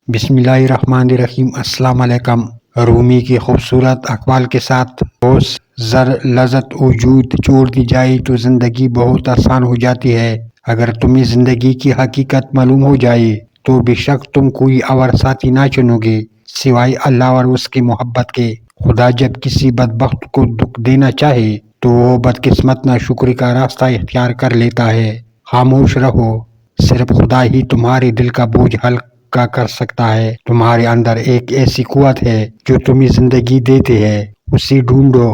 بسم اللہ الرحمن الرحیم۔ السلام علیکم۔ رومی کی خوبصورت اقوال کے ساتھ روز زر لذت وجود چھوڑ دی جائے تو زندگی بہت آسان ہو جاتی ہے۔ اگر تمہیں زندگی کی حقیقت معلوم ہو جائے تو بے شک تم کوئی اور ساتھی نہ چنو گے سوائے اللہ اور اس کی محبت کے۔ خدا جب کسی بدبخت کو دکھ دینا چاہے تو وہ بدقسمت ناشکری کا راستہ اختیار کر لیتا ہے۔ خاموش رہو، صرف خدا ہی تمہارے دل کا بوجھ ہلکا کر سکتا ہے۔ تمہارے اندر ایک ایسی قوت ہے جو تمہیں زندگی دیتی ہے، اسے ڈھونڈو۔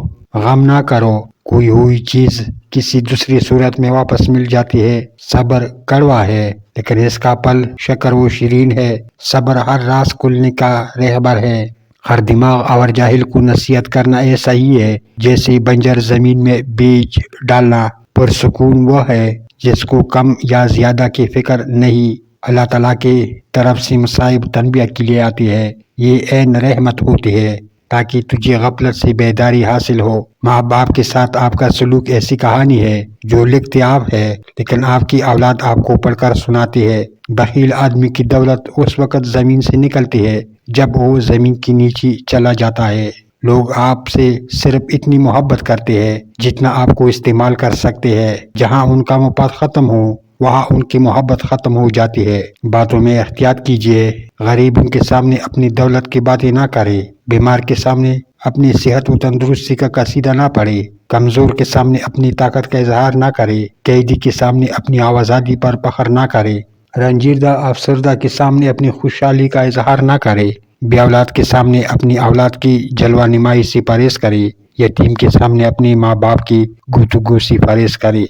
غم نہ کرو، کوئی ہوئی چیز کسی دوسری صورت میں واپس مل جاتی ہے۔ صبر کڑوا ہے لیکن اس کا پھل شکر و شیرین ہے۔ صبر ہر راز کھلنے کا رہبر ہے۔ ہر دماغ اور جاہل کو نصیحت کرنا ایسا ہی ہے جیسے بنجر زمین میں بیج ڈالنا۔ پرسکون وہ ہے جس کو کم یا زیادہ کی فکر نہیں۔ اللہ تعالیٰ کی طرف سے مصائب تنبیہ کے لیے آتی ہے، یہ عین رحمت ہوتی ہے تاکہ تجھے غفلت سے بیداری حاصل ہو۔ ماں باپ کے ساتھ آپ کا سلوک ایسی کہانی ہے جو لکھتے آپ ہے لیکن آپ کی اولاد آپ کو پڑھ کر سناتی ہے۔ بخیل آدمی کی دولت اس وقت زمین سے نکلتی ہے جب وہ زمین کے نیچے چلا جاتا ہے۔ لوگ آپ سے صرف اتنی محبت کرتے ہیں جتنا آپ کو استعمال کر سکتے ہیں۔ جہاں ان کا مفاد ختم ہو وہاں ان کی محبت ختم ہو جاتی ہے۔ باتوں میں احتیاط کیجیے، غریبوں کے سامنے اپنی دولت کی باتیں نہ کرے، بیمار کے سامنے اپنی صحت و تندرستی کا قصیدہ نہ پڑھے، کمزور کے سامنے اپنی طاقت کا اظہار نہ کرے، قیدی کے سامنے اپنی آزادی پر فخر نہ کرے، رنجیدہ افسردہ کے سامنے اپنی خوشحالی کا اظہار نہ کرے، بے اولاد کے سامنے اپنی اولاد کی جلوہ نمائی سے پرہیز کرے، یتیم کے سامنے اپنے ماں باپ کی گفتگو سے پرہیز کرے۔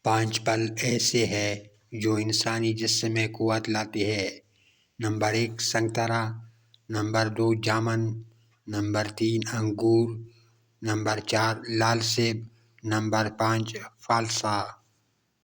5 پھل ایسے ہیں جو انسانی جسم میں قوت لاتے ہیں۔ نمبر 1 سنگترا، نمبر 2 جامن، نمبر 3 انگور، نمبر 4 لال سیب، نمبر 5 فالسا۔